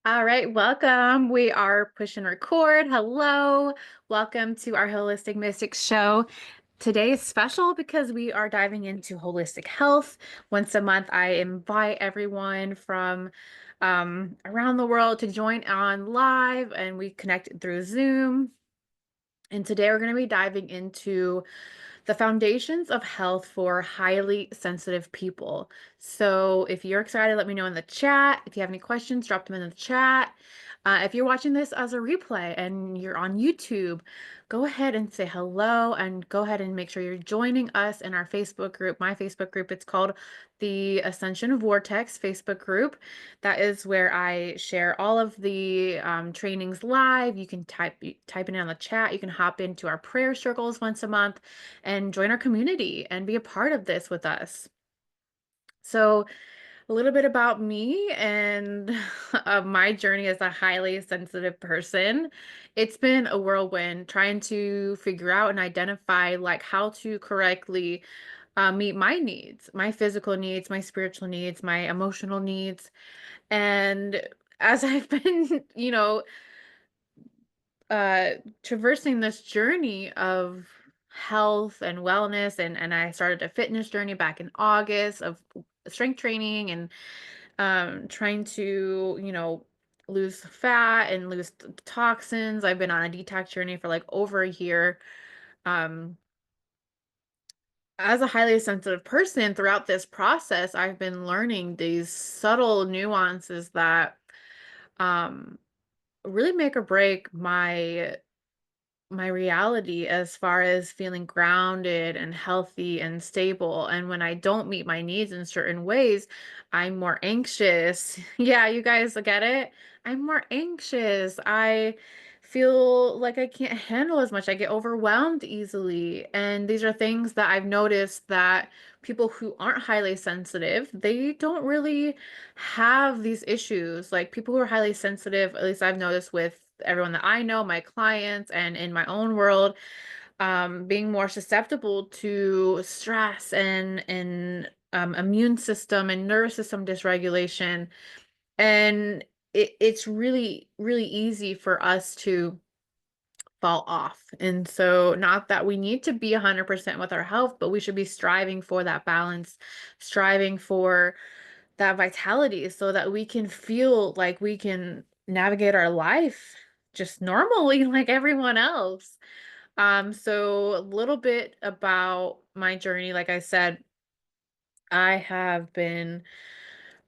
All right, welcome. We are push and record. Hello. Welcome to our Holistic Mystics show. Today is special because we are diving into holistic health. Once a month, I invite everyone from around the world to join on live, and we connect through Zoom. And today we're going to be diving into the foundations of health for highly sensitive people. So if you're excited, let me know in the chat. If you have any questions, drop them in the chat. If you're watching this as a replay and you're on YouTube, go ahead and say hello and go ahead and make sure you're joining us in our Facebook group, my Facebook group. It's called the Ascension Vortex Facebook group. That is where I share all of the trainings live. You can type it in the chat. You can hop into our prayer circles once a month and join our community and be a part of this with us. So, a little bit about me and my journey as a highly sensitive person. It's been a whirlwind trying to figure out and identify like how to correctly meet my needs, my physical needs, my spiritual needs, my emotional needs. And as I've been, uh traversing this journey of health and wellness, and I started a fitness journey back in August of strength training and trying to, lose fat and lose toxins. I've been on a detox journey for like over a year. Um as a highly sensitive person throughout this process, I've been learning these subtle nuances that um really make or break my reality as far as feeling grounded and healthy and stable. And when I don't meet my needs in certain ways, I'm more anxious. Yeah, you guys get it? I'm more anxious. I feel like I can't handle as much. I get overwhelmed easily. And these are things that I've noticed that people who aren't highly sensitive, they don't really have these issues. Like people who are highly sensitive, at least I've noticed with everyone that I know, my clients, and in my own world, being more susceptible to stress and immune system and nervous system dysregulation. And it's really, really easy for us to fall off. And so, not that we need to be 100% with our health, but we should be striving for that balance, striving for that vitality so that we can feel like we can navigate our life just normally like everyone else. So a little bit about my journey. Like I said, I have been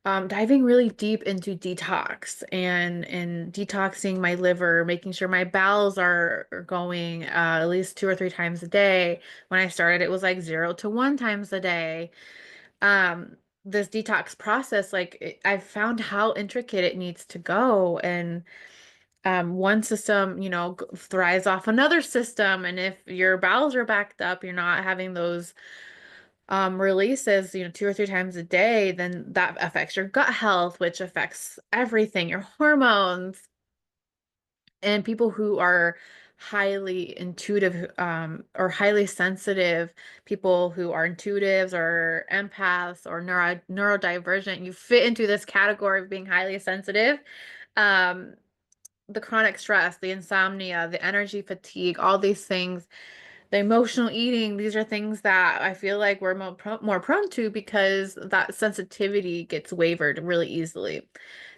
diving really deep into detox and detoxing my liver, making sure my bowels are going at least 2 or 3 times a day. When I started, it was like 0 to 1 times a day. This detox process, like I've found how intricate it needs to go. And one system, thrives off another system. And if your bowels are backed up, you're not having those releases, 2 or 3 times a day, then that affects your gut health, which affects everything, your hormones. And people who are highly intuitive or highly sensitive, people who are intuitives or empaths or neurodivergent, you fit into this category of being highly sensitive. Um, the chronic stress, the insomnia, the energy fatigue, all these things, the emotional eating, these are things that I feel like we're more prone to because that sensitivity gets wavered really easily.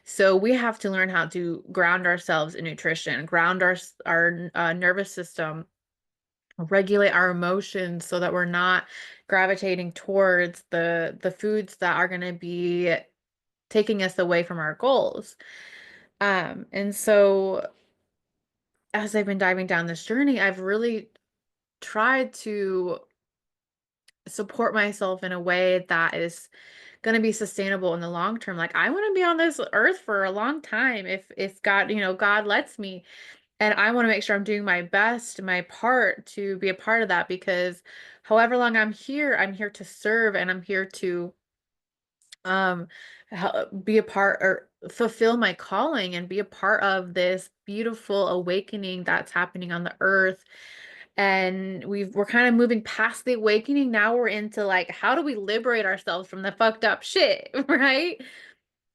So we have to learn how to ground ourselves in nutrition, ground our nervous system, regulate our emotions so that we're not gravitating towards the foods that are going to be taking us away from our goals. And so as I've been diving down this journey, I've really tried to support myself in a way that is going to be sustainable in the long term. Like I want to be on this earth for a long time if God, God lets me. And I want to make sure I'm doing my best, my part to be a part of that because however long I'm here to serve and I'm here to um be a part or fulfill my calling and be a part of this beautiful awakening that's happening on the earth. And we're kind of moving past the awakening. Now we're into like how do we liberate ourselves from the fucked up shit, right?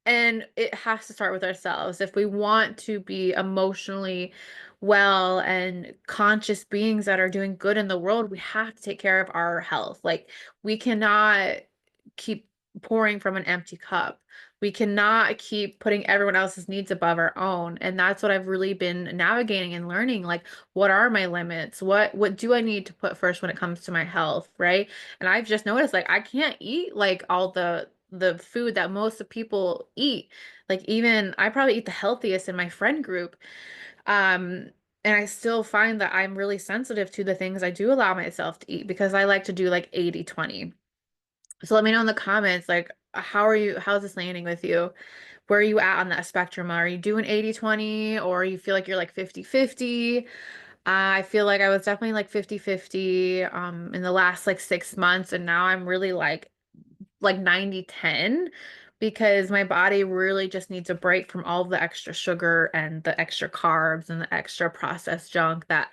And it has to start with ourselves. If we want to be emotionally well and conscious beings that are doing good in the world, we have to take care of our health. Like, we cannot keep pouring from an empty cup. We cannot keep putting everyone else's needs above our own. And that's what I've really been navigating and learning. Like, what are my limits? What do I need to put first when it comes to my health, right? And I've just noticed, like, I can't eat like all the food that most of people eat. Like, even I probably eat the healthiest in my friend group. Um, and I still find that I'm really sensitive to the things I do allow myself to eat because I like to do like 80/20. So let me know in the comments, like, how's this landing with you? Where are you at on that spectrum? Are you doing 80/20, or you feel like you're like 50/50? I feel like I was definitely like 50/50 in the last like 6 months, and now I'm really like 90/10 because my body really just needs a break from all the extra sugar and the extra carbs and the extra processed junk that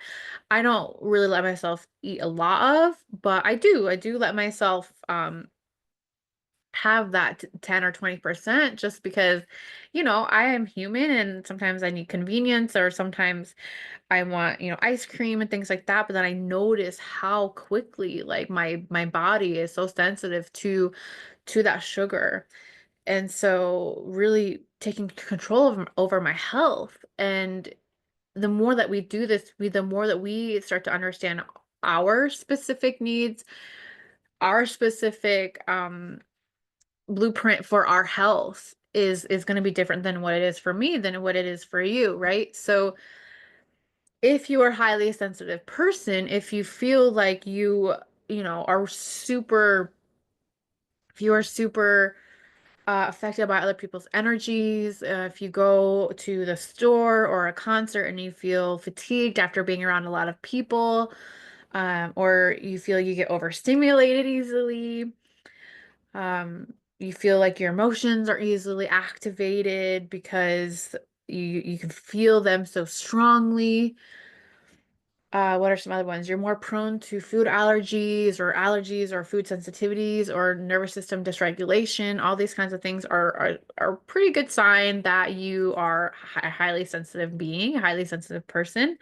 I don't really let myself eat a lot of, but I do let myself have that 10 or 20% just because, I am human and sometimes I need convenience, or sometimes I want, ice cream and things like that. But then I notice how quickly like my body is so sensitive to that sugar. And so really taking control over my health. And the more that we do this, the more that we start to understand our specific needs, our specific blueprint for our health is going to be different than what it is for me than what it is for you, right? So if you are a highly sensitive person, if you feel like are super, if you are super affected by other people's energies, if you go to the store or a concert and you feel fatigued after being around a lot of people, or you feel you get overstimulated easily, you feel like your emotions are easily activated because you can feel them so strongly. What are some other ones? You're more prone to food allergies or food sensitivities or nervous system dysregulation. All these kinds of things are a pretty good sign that you are a highly sensitive being, a highly sensitive person.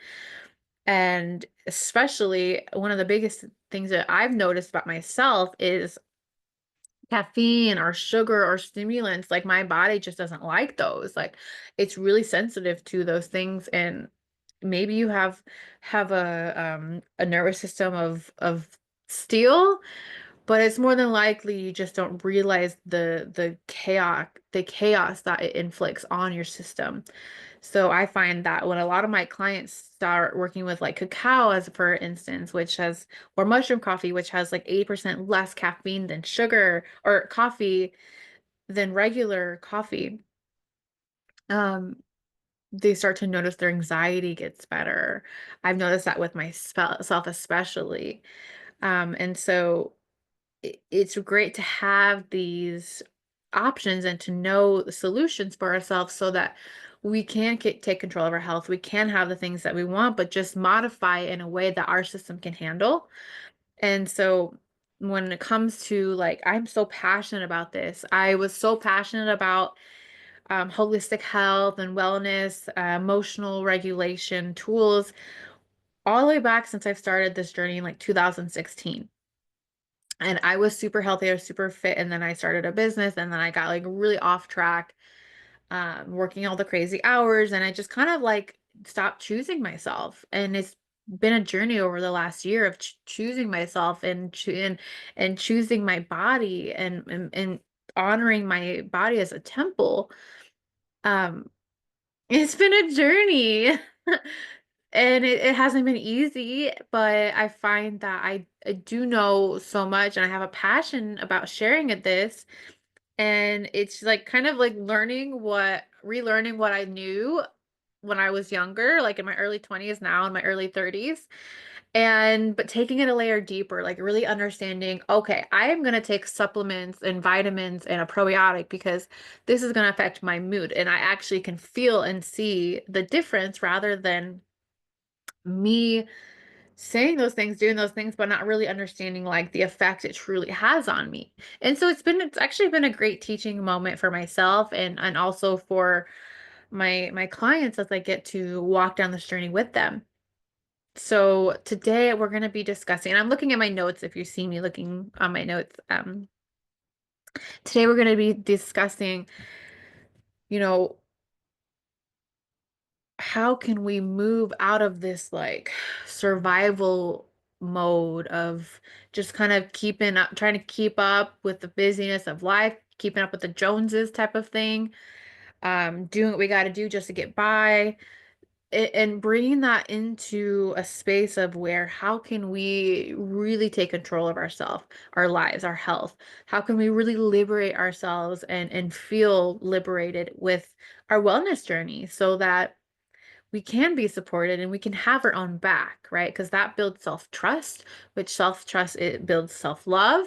And especially one of the biggest things that I've noticed about myself is caffeine or sugar or stimulants. Like, my body just doesn't like those. Like, it's really sensitive to those things. And maybe you have a nervous system of steel, but it's more than likely you just don't realize the chaos that it inflicts on your system. So I find that when a lot of my clients start working with like cacao, as for instance, which has, or mushroom coffee, which has like 80% less caffeine than sugar or coffee than regular coffee, um, they start to notice their anxiety gets better. I've noticed that with myself especially. And so it's great to have these options and to know the solutions for ourselves so that we can take control of our health. We can have the things that we want, but just modify it in a way that our system can handle. And so when it comes to like, I'm so passionate about this. I was so passionate about holistic health and wellness, emotional regulation tools, all the way back since I've started this journey in like 2016. And I was super healthy, I was super fit, and then I started a business, and then I got like really off track, working all the crazy hours, and I just kind of like stopped choosing myself. And it's been a journey over the last year of choosing myself and choosing my body and honoring my body as a temple. Um, it's been a journey. And it hasn't been easy, but I find that I do know so much and I have a passion about sharing this. And it's like kind of like relearning what I knew when I was younger, like in my early 20s, now in my early 30s. But taking it a layer deeper, like really understanding, okay, I am going to take supplements and vitamins and a probiotic because this is going to affect my mood. And I actually can feel and see the difference rather than me saying those things, doing those things, but not really understanding like the effect it truly has on me. And so it's actually been a great teaching moment for myself and also for my clients as I get to walk down this journey with them. So today we're going to be discussing, and I'm looking at my notes if you see me looking on my notes. Today we're going to be discussing, you know, how can we move out of this like survival mode of just kind of keeping up, trying to keep up with the busyness of life, keeping up with the Joneses type of thing, doing what we got to do just to get by, and bringing that into a space of where how can we really take control of ourselves, our lives, our health? How can we really liberate ourselves and feel liberated with our wellness journey so that we can be supported and we can have our own back, right? Because that builds self-trust, which self-trust it builds self-love.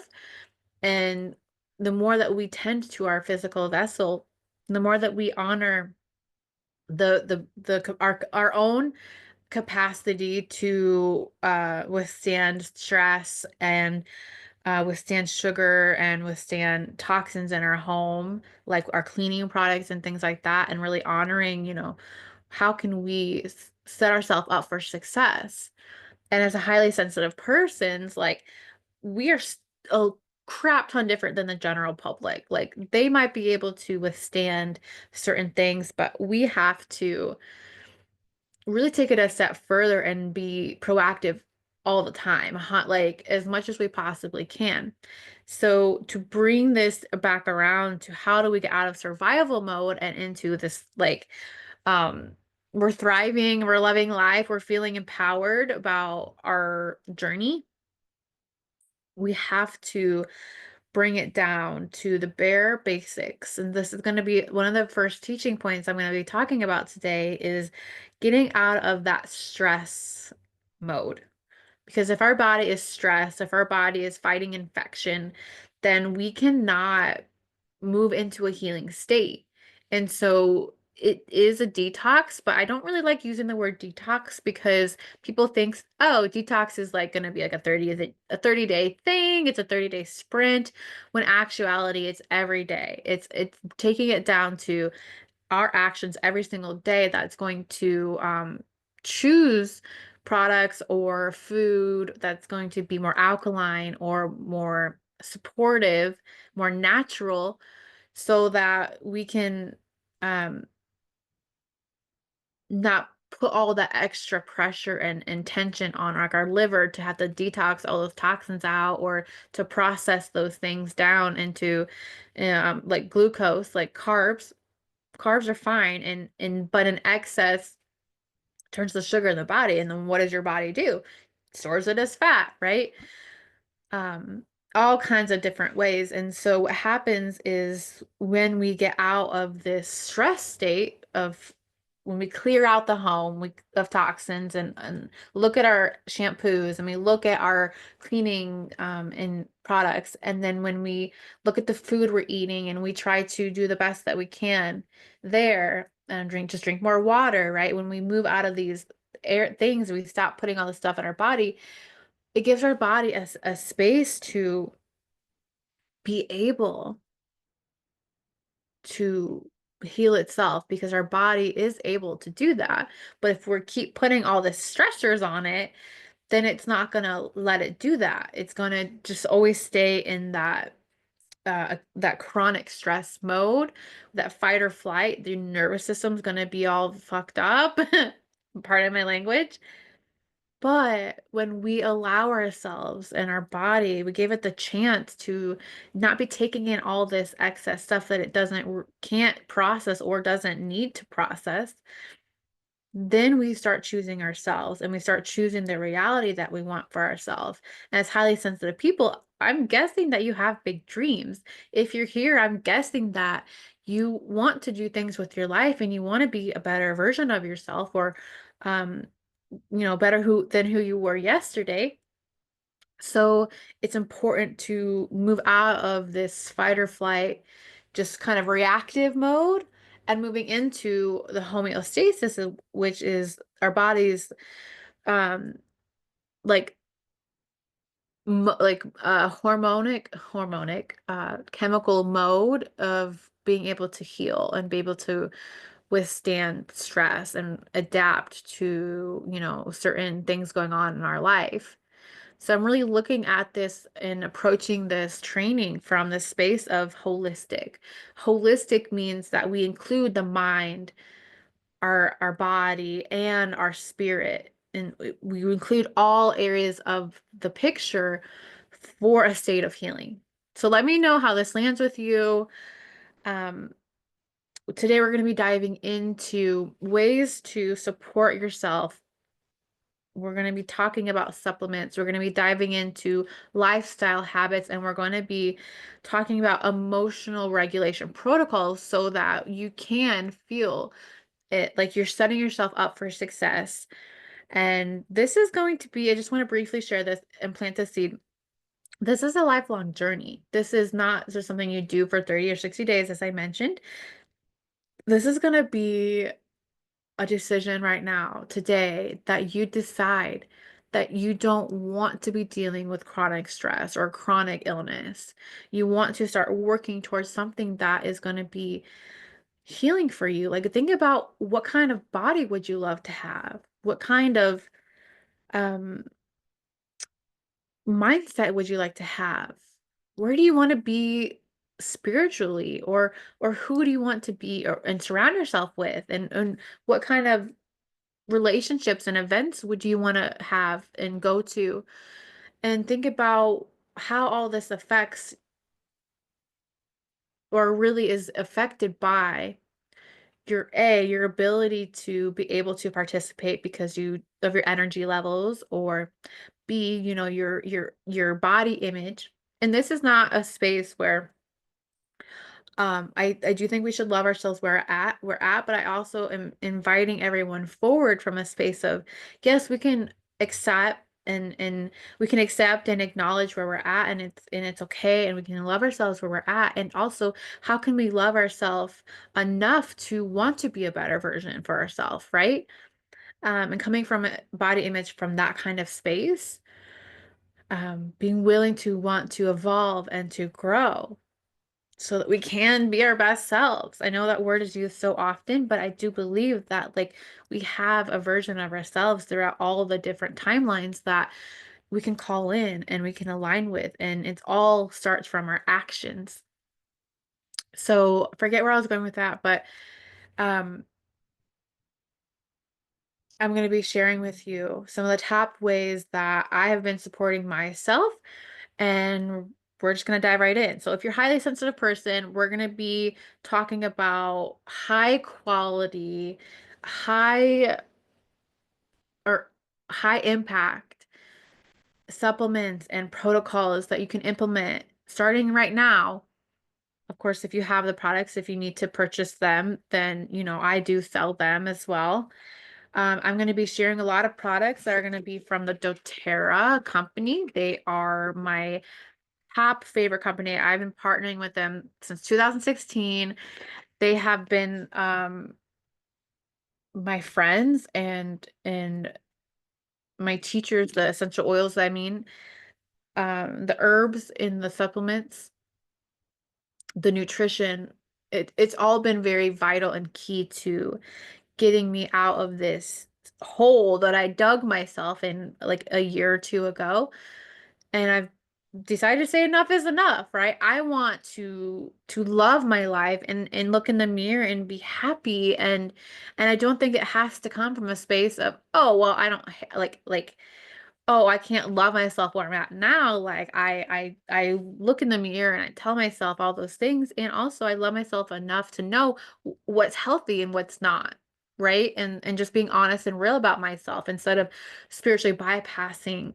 And the more that we tend to our physical vessel, the more that we honor our own capacity to withstand stress and withstand sugar and withstand toxins in our home, like our cleaning products and things like that, and really honoring, how can we set ourselves up for success? And as a highly sensitive persons, like we are a crap ton different than the general public. Like they might be able to withstand certain things, but we have to really take it a step further and be proactive all the time, like as much as we possibly can. So to bring this back around to how do we get out of survival mode and into this like um we're thriving, we're loving life, we're feeling empowered about our journey. We have to bring it down to the bare basics. And this is going to be one of the first teaching points I'm going to be talking about today is getting out of that stress mode. Because if our body is stressed, if our body is fighting infection, then we cannot move into a healing state. And so it is a detox, but I don't really like using the word detox because people think, oh, detox is like going to be like a 30-day thing, it's a 30-day sprint, when actuality it's every day. It's taking it down to our actions every single day that's going to choose products or food that's going to be more alkaline or more supportive, more natural, so that we can um, not put all that extra pressure and tension on like our liver to have to detox all those toxins out or to process those things down into like glucose, like carbs. Carbs are fine and but in excess turns the sugar in the body, and then what does your body do? Stores it as fat, right? um, all kinds of different ways. And so what happens is when we get out of this stress state of when we clear out the home of toxins and look at our shampoos and we look at our cleaning and products, and then when we look at the food we're eating and we try to do the best that we can there and drink more water, right? When we move out of these air things, we stop putting all the stuff in our body, it gives our body a space to be able to heal itself because our body is able to do that. But if we keep putting all the stressors on it, then it's not going to let it do that. It's going to just always stay in that chronic stress mode, that fight or flight. The nervous system's going to be all fucked up. Pardon my language. But when we allow ourselves and our body, we give it the chance to not be taking in all this excess stuff that it can't process or doesn't need to process, then we start choosing ourselves and we start choosing the reality that we want for ourselves. And as highly sensitive people, I'm guessing that you have big dreams. If you're here, I'm guessing that you want to do things with your life and you want to be a better version of yourself or um better than who you were yesterday. So it's important to move out of this fight or flight, just kind of reactive mode, and moving into the homeostasis, which is our body's um like hormonic chemical mode of being able to heal and be able to withstand stress and adapt to, certain things going on in our life. So I'm really looking at this and approaching this training from the space of holistic. Holistic means that we include the mind, our body, and our spirit, and we include all areas of the picture for a state of healing. So let me know how this lands with you. Um, Today we're going to be diving into ways to support yourself. We're going to be talking about supplements. We're going to be diving into lifestyle habits, and we're going to be talking about emotional regulation protocols so that you can feel it like you're setting yourself up for success. And this is going to be, I just want to briefly share this and plant the seed. This is a lifelong journey. This is not just something you do for 30 or 60 days, as I mentioned. This is going to be a decision right now, today, that you decide that you don't want to be dealing with chronic stress or chronic illness. You want to start working towards something that is going to be healing for you. Like, think about, what kind of body would you love to have? What kind of um mindset would you like to have? Where do you want to be spiritually, or who do you want to be, and surround yourself with, and what kind of relationships and events would you want to have and go to? And think about how all this affects, or really is affected by, your ability to be able to participate because you of your energy levels, or B, your body image. And this is not a space where, I do think we should love ourselves where we're at, but I also am inviting everyone forward from a space of, yes, we can accept, and we can accept and acknowledge where we're at, and it's okay, and we can love ourselves where we're at. And also, how can we love ourselves enough to want to be a better version for ourselves, right? And coming from a body image from that kind of space, being willing to want to evolve and to grow so that we can be our best selves. I know that word is used so often, but I do believe that, like, we have a version of ourselves throughout all the different timelines that we can call in and we can align with, and it all starts from our actions. So forget where I was going with that, but um I'm going to be sharing with you some of the top ways that I have been supporting myself, and we're just going to dive right in. So if you're a highly sensitive person, we're going to be talking about high quality, high or high impact supplements and protocols that you can implement starting right now. Of course, if you have the products, if you need to purchase them, then, I do sell them as well. I'm going to be sharing a lot of products that are going to be from the dōTERRA company. They are my top favorite company. I've been partnering with them since 2016. They have been my friends and my teachers, the essential oils, the herbs in the supplements, the nutrition. It's all been very vital and key to getting me out of this hole that I dug myself in like a year or two ago. And I've decided to say enough is enough, right? I want to love my life and look in the mirror and be happy, and I don't think it has to come from a space of, oh, well, I don't like oh, I can't love myself where I'm at now. Like, I look in the mirror and I tell myself all those things, and also I love myself enough to know what's healthy and what's not, right? And just being honest and real about myself instead of spiritually bypassing,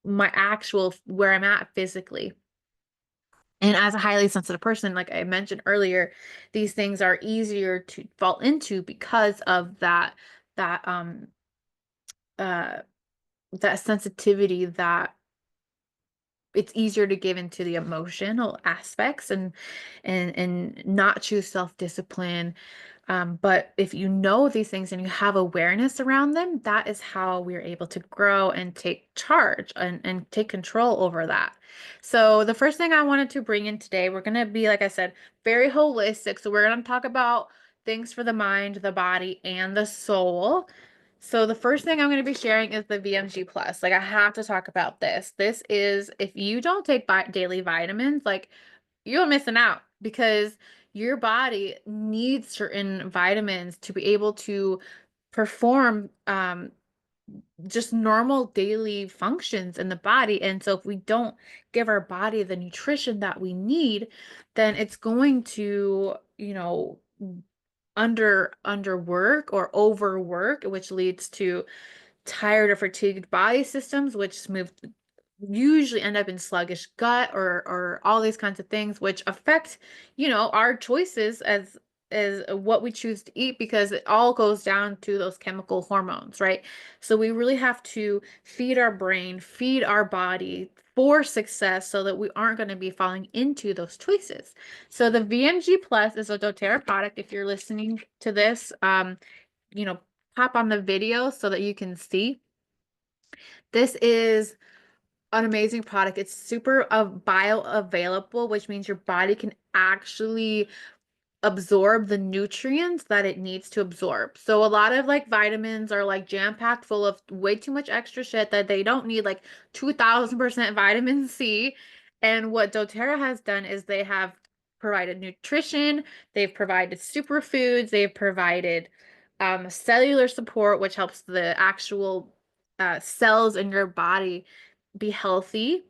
my actual where I'm at physically. And as a highly sensitive person, like I mentioned earlier, these things are easier to fall into because of that uh that sensitivity, that it's easier to give into the emotional aspects, and not choose self-discipline, But if you know these things and you have awareness around them, that is how we're able to grow and take charge and take control over that. So the first thing I wanted to bring in today, we're going to be, like I said, very holistic. So we're going to talk about things for the mind, the body, and the soul. So the first thing I'm going to be sharing is the VMG plus. Like I have to talk about this. This is if you don't take daily vitamins, like you're missing out because your body needs certain vitamins to be able to perform just normal daily functions in the body. And so if we don't give our body the nutrition that we need, then it's going to, underwork or overwork, which leads to tired or fatigued body systems, which usually end up in sluggish gut or all these kinds of things, which affect, our choices as what we choose to eat, because it all goes down to those chemical hormones, right? So we really have to feed our brain, feed our body for success so that we aren't going to be falling into those choices. So the VMG Plus is a doTERRA product. If you're listening to this, you know, pop on the video so that you can see. This is an amazing product. It's super bioavailable, which means your body can actually absorb the nutrients that it needs to absorb. So a lot of like vitamins are like jam-packed full of way too much extra shit that they don't need, like 2000% vitamin C. And what doTERRA has done is they have provided nutrition, they've provided superfoods, they've provided cellular support, which helps the actual cells in your body be healthy.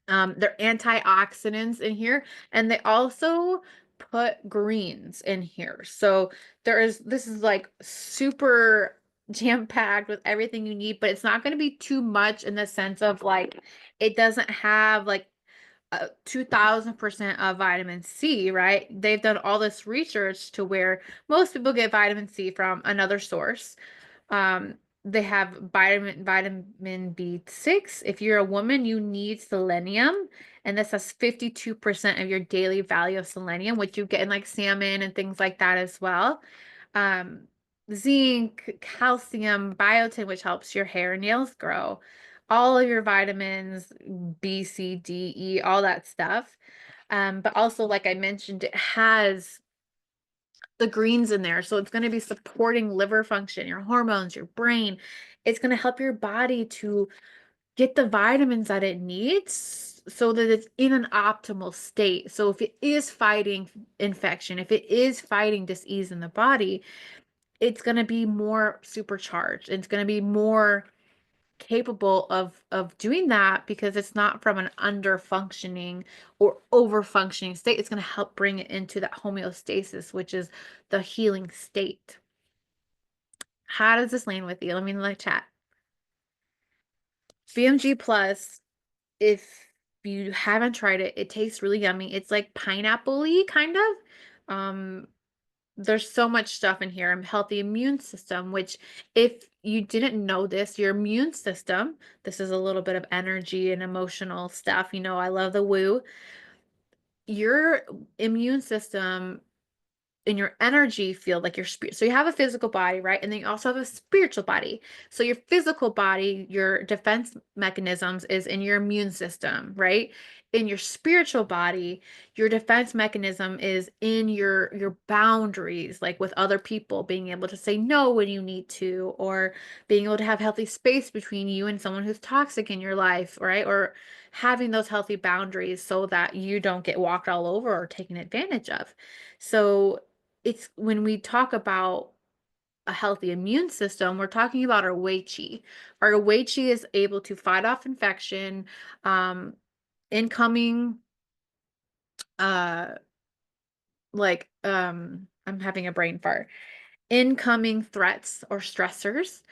They're antioxidants in here, and they also put greens in here. So this is like super jam-packed with everything you need, but it's not going to be too much in the sense of like it doesn't have like 2000% of vitamin C, right? They've done all this research to where most people get vitamin C from another source. Um, they have vitamin B6. If you're a woman, you need selenium, and this has 52% of your daily value of selenium, which you get in like salmon and things like that as well. Um, Zinc, calcium, biotin, which helps your hair and nails grow. All of your vitamins, B, C, D, E, all that stuff. But also, like I mentioned, it has the greens in there. So it's going to be supporting liver function, your hormones, your brain. It's going to help your body to get the vitamins that it needs so that it's in an optimal state. So if it is fighting infection, if it is fighting disease in the body, it's going to be more supercharged. It's going to be more capable of doing that because it's not from an under functioning or over functioning state. It's going to help bring it into that homeostasis, which is the healing state. How does this land with you? Let me know in the chat. BMG Plus, if you haven't tried it, it tastes really yummy. It's like pineapple-y kind of. There's so much stuff in here. Healthy immune system, which if you didn't know this, your immune system, this is a little bit of energy and emotional stuff. I love the woo. Your immune system in your energy field, like your spirit. So you have a physical body, right? And then you also have a spiritual body. So your physical body, your defense mechanisms is in your immune system, right? In your spiritual body, your defense mechanism is in your boundaries, like with other people, being able to say no when you need to, or being able to have healthy space between you and someone who's toxic in your life, right? Or having those healthy boundaries so that you don't get walked all over or taken advantage of. So it's when we talk about a healthy immune system, we're talking about our Wei Qi. Our Wei Qi is able to fight off infection, incoming, uh, I'm having a brain fart, incoming threats or stressors.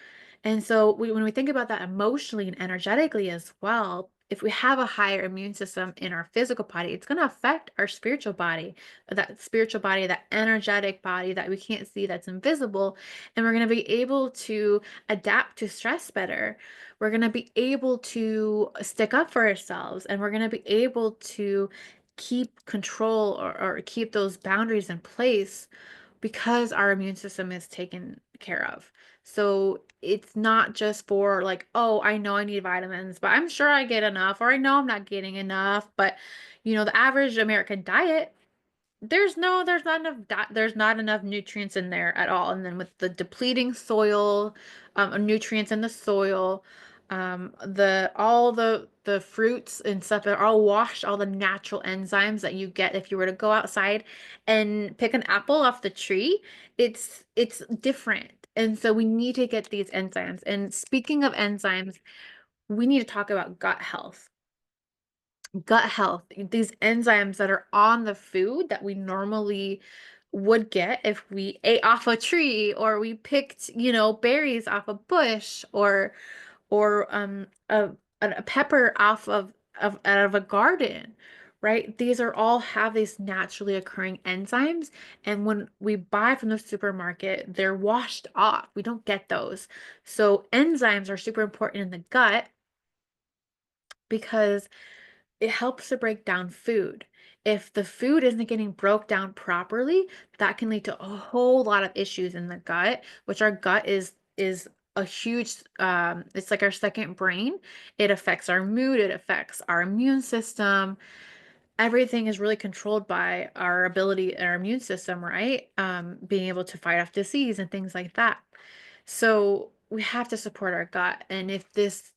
And so when we think about that emotionally and energetically as well, if we have a higher immune system in our physical body, it's going to affect our spiritual body, that energetic body that we can't see, that's invisible. And we're going to be able to adapt to stress better. We're going to be able to stick up for ourselves, and we're going to be able to keep control or keep those boundaries in place because our immune system is taken care of. So it's not just for like, oh, I know I need vitamins, but I'm sure I get enough, or I know I'm not getting enough. But the average American diet, there's not enough nutrients in there at all. And then with the depleting soil, nutrients in the soil, all the fruits and stuff are all washed, all the natural enzymes that you get if you were to go outside and pick an apple off the tree, it's different. And so we need to get these enzymes. And speaking of enzymes, we need to talk about gut health. Gut health, these enzymes that are on the food that we normally would get if we ate off a tree, or we picked, berries off a bush, or a pepper off of out of a garden, right? These are all have these naturally occurring enzymes, and when we buy from the supermarket, they're washed off. We don't get those. So enzymes are super important in the gut because it helps to break down food. If the food isn't getting broke down properly, that can lead to a whole lot of issues in the gut, which our gut is a huge it's like our second brain. It affects our mood, it affects our immune system. Everything is really controlled by our ability, our immune system, right? Being able to fight off disease and things like that. So we have to support our gut. And if this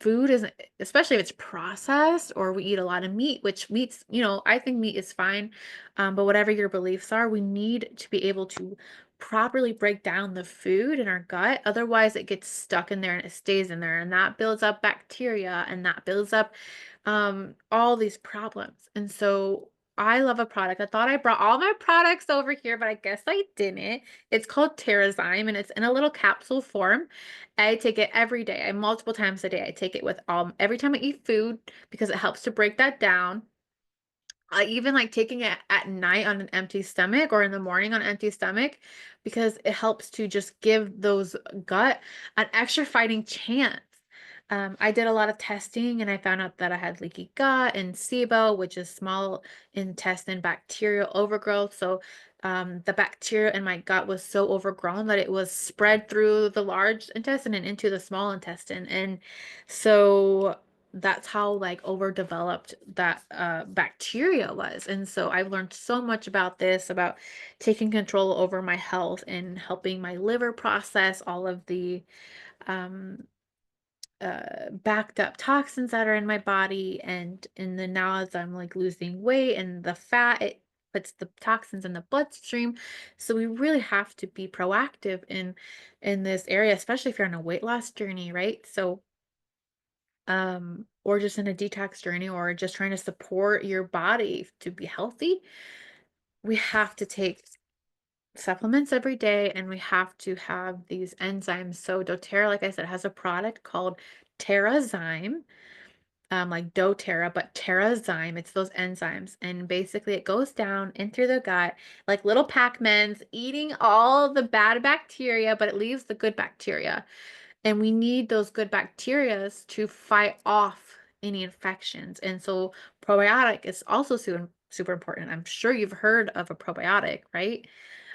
food isn't, especially if it's processed, or we eat a lot of meat, which meats, I think meat is fine. But whatever your beliefs are, we need to be able to properly break down the food in our gut. Otherwise, it gets stuck in there and it stays in there, and that builds up bacteria, and that builds up all these problems. And so I love a product. I thought I brought all my products over here, but I guess I didn't. It's called TerraZyme, and it's in a little capsule form. I take it every day. Multiple times a day. I take it with every time I eat food because it helps to break that down. I even like taking it at night on an empty stomach, or in the morning on an empty stomach, because it helps to just give those gut an extra fighting chance. I did a lot of testing, and I found out that I had leaky gut and SIBO, which is small intestine bacterial overgrowth. So the bacteria in my gut was so overgrown that it was spread through the large intestine and into the small intestine. And so that's how like overdeveloped that bacteria was. And so I've learned so much about this, about taking control over my health and helping my liver process all of the um backed up toxins that are in my body. And then now, as I'm like losing weight and the fat, it puts the toxins in the bloodstream. So we really have to be proactive in this area, especially if you're on a weight loss journey, right? So or just in a detox journey, or just trying to support your body to be healthy, we have to take supplements every day, and we have to have these enzymes. So doTERRA, like I said, has a product called TerraZyme, like dōTERRA, but TerraZyme. It's those enzymes, and basically it goes down in through the gut like little Pac-Mans, eating all the bad bacteria, but it leaves the good bacteria. And we need those good bacterias to fight off any infections. And so probiotic is also super, super important. I'm sure you've heard of a probiotic, right?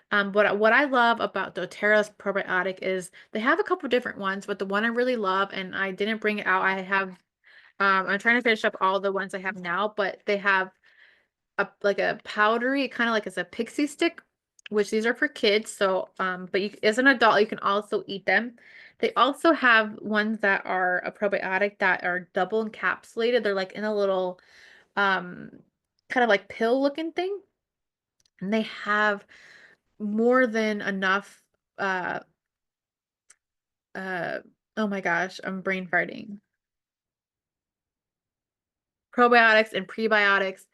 But what I love about doTERRA's probiotic is they have a couple different ones, but the one I really love, and I didn't bring it out, I have, I'm trying to finish up all the ones I have now, but they have like a powdery, kind of like it's a pixie stick, which these are for kids. So, but as an adult, you can also eat them. They also have ones that are a probiotic that are double encapsulated. They're like in a little, um, kind of like pill looking thing. And they have more than enough, uh, uh, oh my gosh, I'm brain farting. Probiotics and prebiotics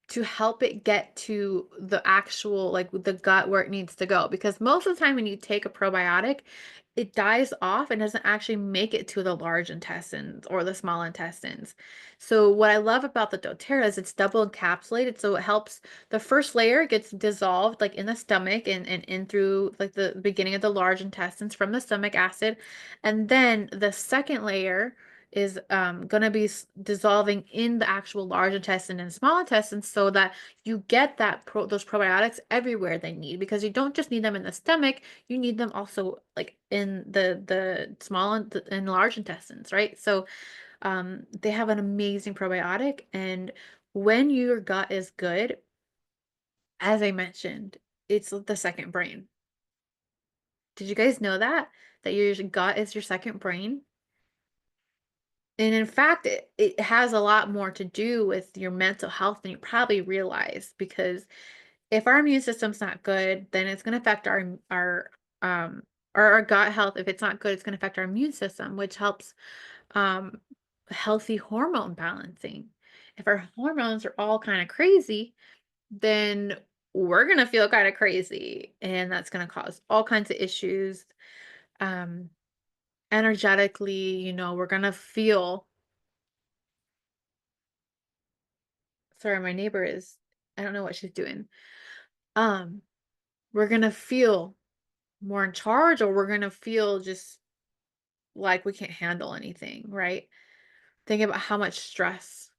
to help it get to the actual, like the gut where it needs to go. Because most of the time when you take a probiotic, it dies off and doesn't actually make it to the large intestines or the small intestines. So what I love about the doTERRA is it's double encapsulated. So it helps, the first layer gets dissolved like in the stomach, and in through like the beginning of the large intestines from the stomach acid. And then the second layer is going to be dissolving in the actual large intestine and small intestine, so that you get those probiotics everywhere they need, because you don't just need them in the stomach, you need them also like in the small and large intestines, right? So they have an amazing probiotic, and when your gut is good, as I mentioned, it's the second brain. Did you guys know that? That your gut is your second brain? And in fact, it has a lot more to do with your mental health than you probably realize, because if our immune system's not good, then it's going to affect um our gut health. If it's not good, it's going to affect our immune system, which helps um healthy hormone balancing. If our hormones are all kind of crazy, then we're going to feel kind of crazy, and that's going to cause all kinds of issues. Um Energetically, we're going to feel. Sorry, my neighbor is, I don't know what she's doing. Um, we're gonna feel more in charge, or we're gonna feel just like we can't handle anything, right? Think about how much stress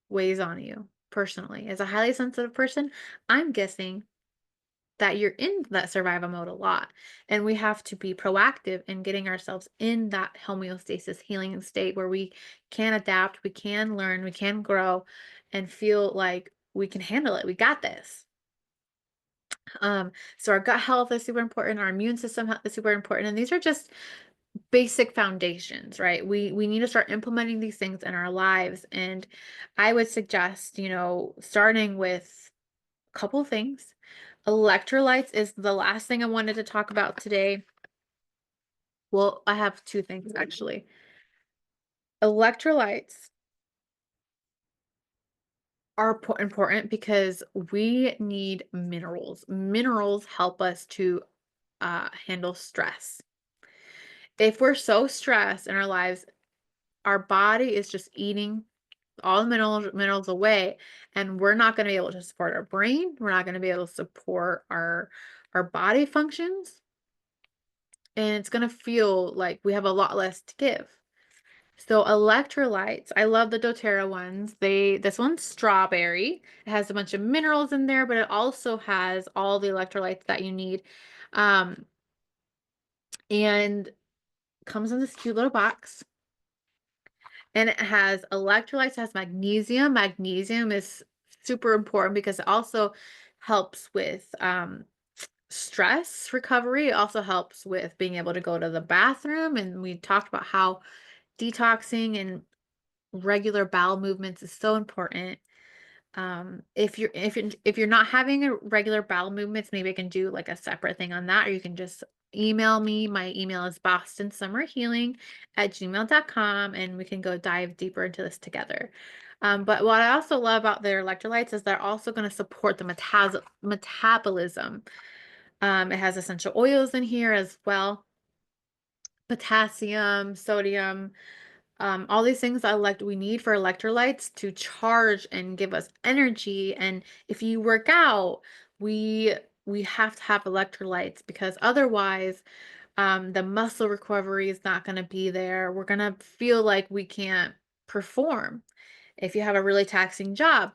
weighs on you personally. As a highly sensitive person, I'm guessing that you're in that survival mode a lot. And we have to be proactive in getting ourselves in that homeostasis healing state where we can adapt, we can learn, we can grow, and feel like we can handle it. We got this. So our gut health is super important, our immune system is super important, and these are just basic foundations, right? We need to start implementing these things in our lives, and I would suggest, starting with a couple things. Electrolytes is the last thing I wanted to talk about today. Well, I have two things actually. Electrolytes are important because we need minerals. Minerals help us to handle stress. If we're so stressed in our lives, our body is just eating all the minerals away, and we're not going to be able to support our brain. We're not going to be able to support our body functions, and it's going to feel like we have a lot less to give. So electrolytes, I love the dōTERRA ones. This one's strawberry. It has a bunch of minerals in there, but it also has all the electrolytes that you need. Um, and comes in this cute little box. And it has electrolytes, it has magnesium. Magnesium is super important because it also helps with stress recovery. It also helps with being able to go to the bathroom. And we talked about how detoxing and regular bowel movements is so important. If you're not having a regular bowel movements, maybe I can do like a separate thing on that, or you can just email me. My email is bostonsummerhealing@gmail.com, and we can go dive deeper into this together. But what I also love about their electrolytes is they're also going to support the metabolism. It has essential oils in here as well, potassium, sodium, all these things we need for electrolytes to charge and give us energy. And if you work out, we we have to have electrolytes, because otherwise the muscle recovery is not going to be there. We're going to feel like we can't perform. If you have a really taxing job,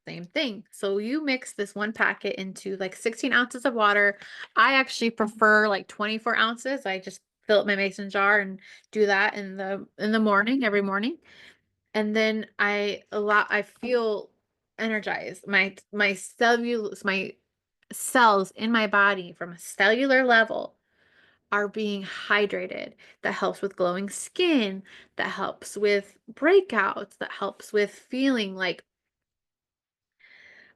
same thing. So you mix this one packet into like 16 ounces of water. I actually prefer like 24 ounces. I just fill up my mason jar and do that in the morning, every morning. And then I feel energized. My cells in my body from a cellular level are being hydrated. That helps with glowing skin, that helps with breakouts, that helps with feeling like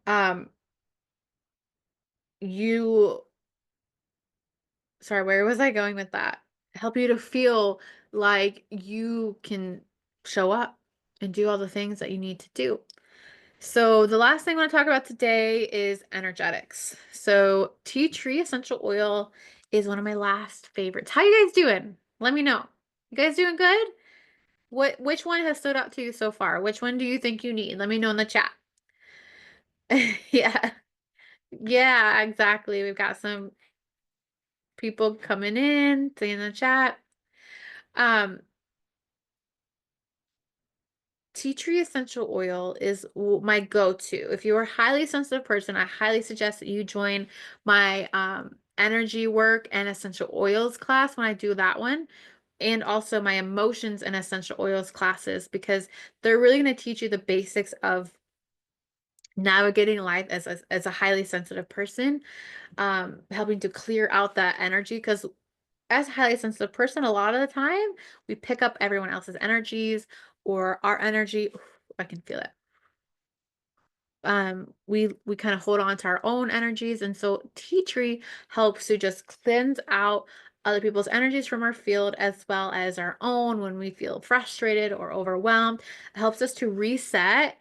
um you sorry, where was I going with that? Help you to feel like you can show up and do all the things that you need to do. So the last thing I want to talk about today is energetics. So tea tree essential oil is one of my last favorites. How you guys doing? Let me know. You guys doing good? Which one has stood out to you so far? Which one do you think you need? Let me know in the chat. Yeah. Yeah, exactly. We've got some people coming in, saying in the chat. Um, tea tree essential oil is my go-to. If you're a highly sensitive person, I highly suggest that you join my energy work and essential oils class when I do that one, and also my emotions and essential oils classes, because they're really going to teach you the basics of navigating life as a highly sensitive person, helping to clear out that energy. Because as a highly sensitive person, a lot of the time we pick up everyone else's energies, or our energy. I can feel it. We kind of hold on to our own energies, and so tea tree helps to just cleanse out other people's energies from our field as well as our own when we feel frustrated or overwhelmed. It helps us to reset.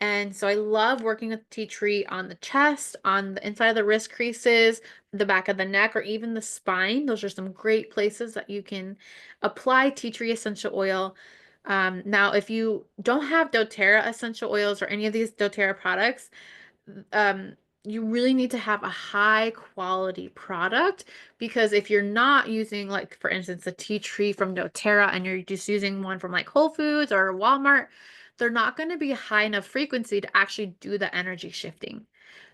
And so I love working with tea tree on the chest, on the inside of the wrist creases, the back of the neck, or even the spine. Those are some great places that you can apply tea tree essential oil. Now, if you don't have doTERRA essential oils or any of these doTERRA products, um, you really need to have a high quality product, because if you're not using, like, for instance, a tea tree from doTERRA and you're just using one from like Whole Foods or Walmart, they're not going to be high enough frequency to actually do the energy shifting.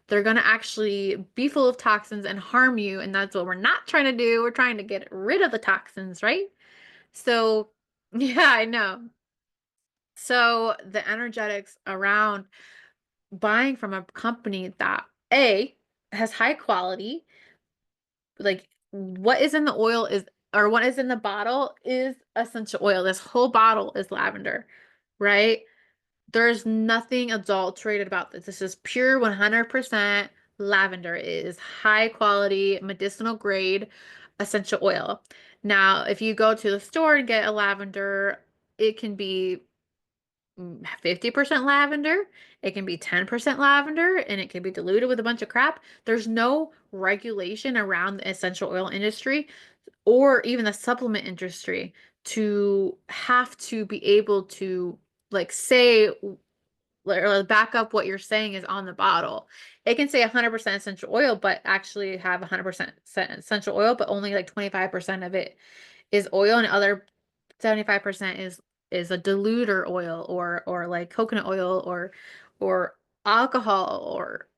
They're going to actually be full of toxins and harm you, and that's what we're not trying to do. We're trying to get rid of the toxins, right? So, yeah, I know. So the energetics around buying from a company that A has high quality, like what is in the oil is, or what is in the bottle is essential oil. This whole bottle is lavender, right? There's nothing adulterated about this. This is pure 100% lavender. It is high quality medicinal grade essential oil. Now, if you go to the store and get a lavender, it can be 50% lavender, it can be 10% lavender, and it can be diluted with a bunch of crap. There's no regulation around the essential oil industry or even the supplement industry to have to be able to, like, say, or back up what you're saying is on the bottle. It can say 100% essential oil, but actually have 100% essential oil, but only like 25% of it is oil, and other 75% is a diluter oil, or like coconut oil, or alcohol, or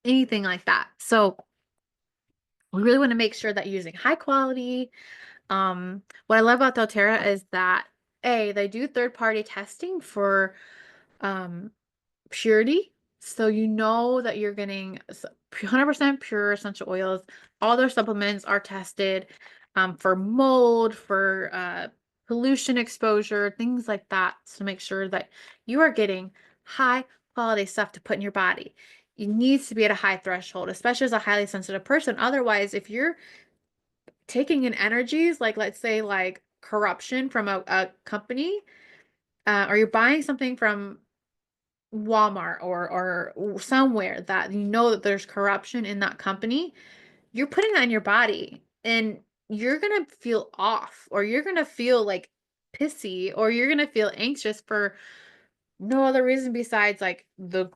anything like that. So we really want to make sure that you're using high quality. What I love about doTERRA is that they do third-party testing for um purity. So you know that you're getting 100% pure essential oils. All their supplements are tested for mold, for pollution exposure, things like that, to make sure that you are getting high quality stuff to put in your body. It needs to be at a high threshold, especially as a highly sensitive person. Otherwise, if you're taking in energies, like let's say like corruption from a company, or you're buying something from Walmart or somewhere that you know that there's corruption in that company, you're putting that in your body, and you're gonna feel off, or you're gonna feel like pissy, or you're gonna feel anxious for no other reason besides like the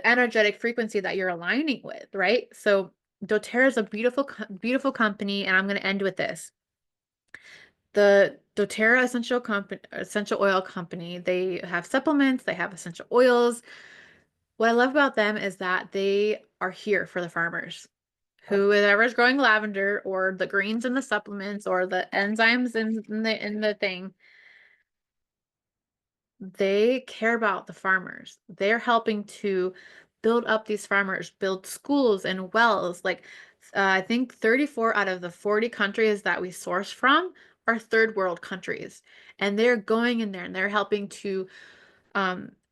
energetic frequency that you're aligning with, right? So doTERRA is a beautiful company, and I'm gonna end with this. The doTERRA essential oil company, they have supplements, they have essential oils. What I love about them is that they are here for the farmers. Whoever's growing lavender, or the greens in the supplements, or the enzymes in the thing, they care about the farmers. They're helping to build up these farmers, build schools and wells. Like, I think 34 out of the 40 countries that we source from are third world countries. And they're going in there and they're helping to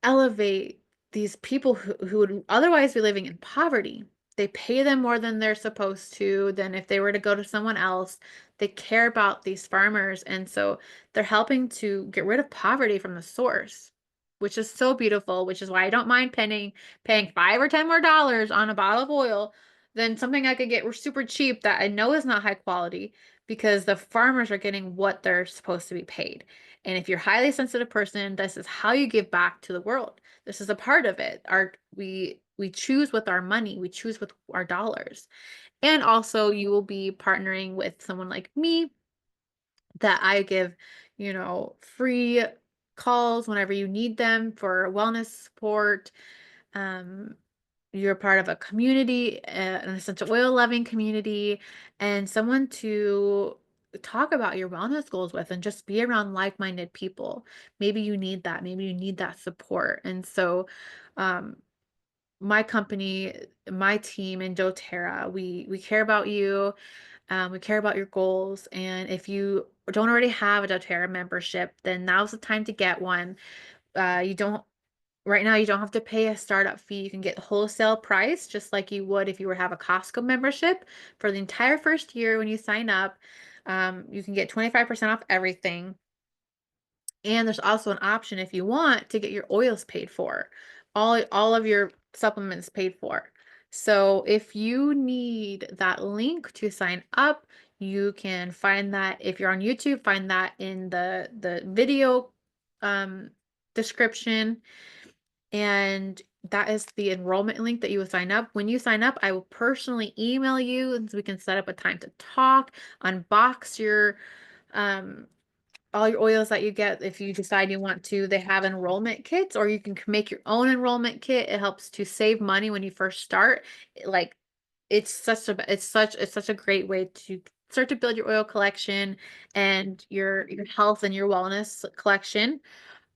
elevate these people who would otherwise be living in poverty. They pay them more than they're supposed to, than if they were to go to someone else. They care about these farmers, and so they're helping to get rid of poverty from the source, which is so beautiful, which is why I don't mind paying 5 or 10 more dollars on a bottle of oil than something I could get super cheap that I know is not high quality, because the farmers are getting what they're supposed to be paid. And if you're a highly sensitive person, this is how you give back to the world. This is a part of it. We choose with our money, we choose with our dollars. And also you will be partnering with someone like me that I give, free calls whenever you need them for wellness support. Um, you're part of a community, an essential oil loving community, and someone to talk about your wellness goals with and just be around like-minded people. Maybe you need that. Maybe you need that support. And so, um, my company, my team in dōTERRA, we care about you. We care about your goals. And if you don't already have a dōTERRA membership, then now's the time to get one. You don't Right now, you don't have to pay a startup fee. You can get wholesale price just like you would if you were to have a Costco membership for the entire first year when you sign up. You can get 25% off everything. And there's also an option if you want to get your oils paid for, all of your supplements paid for. So if you need that link to sign up, you can find that if you're on YouTube, find that in the video um, description, and that is the enrollment link that you will sign up. When you sign up, I will personally email you and so we can set up a time to talk, unbox your um all your oils that you get if you decide you want to. They have enrollment kits, or you can make your own enrollment kit. It helps to save money when you first start. Like it's such a great way to start to build your oil collection and your health and your wellness collection.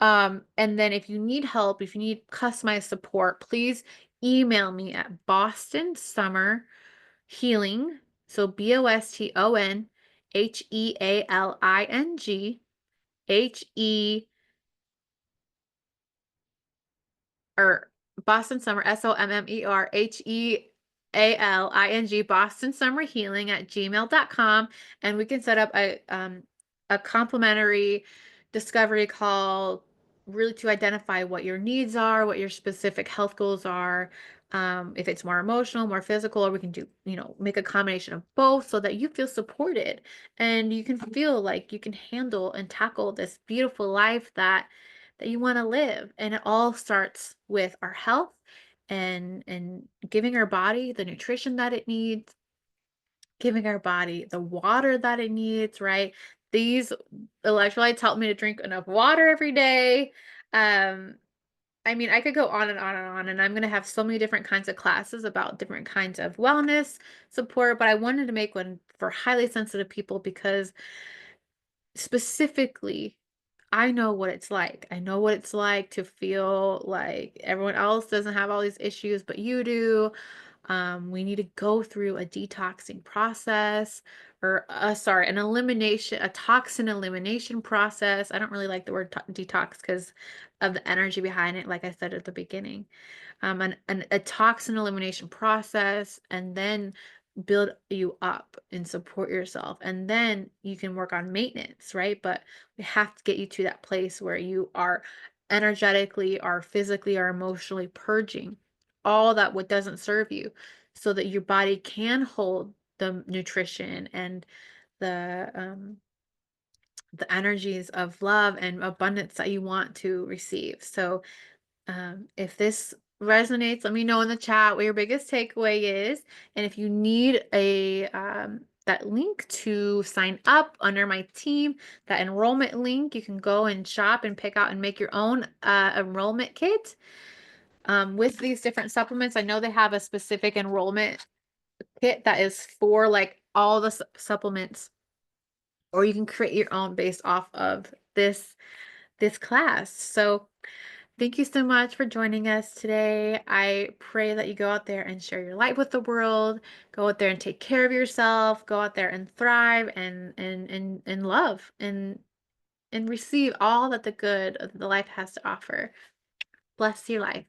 And then if you need help, if you need customized support, please email me at Boston Summer Healing. So BostonHealing, or Boston Summer, SOMMERHEALING, Boston Summer Healing at gmail.com. And we can set up a complimentary discovery call really to identify what your needs are, what your specific health goals are. If it's more emotional, more physical, or we can do, make a combination of both so that you feel supported and you can feel like you can handle and tackle this beautiful life that you want to live. And it all starts with our health and giving our body the nutrition that it needs, giving our body the water that it needs, right? These electrolytes help me to drink enough water every day. Um, I mean, I could go on and on and on, and I'm going to have so many different kinds of classes about different kinds of wellness support, but I wanted to make one for highly sensitive people because specifically, I know what it's like. I know what it's like to feel like everyone else doesn't have all these issues, but you do. We need to go through a detoxing process, or sorry, a toxin elimination process. I don't really like the word detox because of the energy behind it, like I said at the beginning. A toxin elimination process, and then build you up and support yourself. And then you can work on maintenance, right? But we have to get you to that place where you are energetically or physically or emotionally purging all that what doesn't serve you so that your body can hold the nutrition and the the energies of love and abundance that you want to receive. So if this resonates, let me know in the chat what your biggest takeaway is. And if you need that link to sign up under my team, that enrollment link, you can go and shop and pick out and make your own enrollment kit with these different supplements. I know they have a specific enrollment kit that is for like all the supplements, or you can create your own based off of this class. So thank you so much for joining us today. I pray that you go out there and share your light with the world. Go out there and take care of yourself. Go out there and thrive and love and receive all that the good of the life has to offer. Bless your life.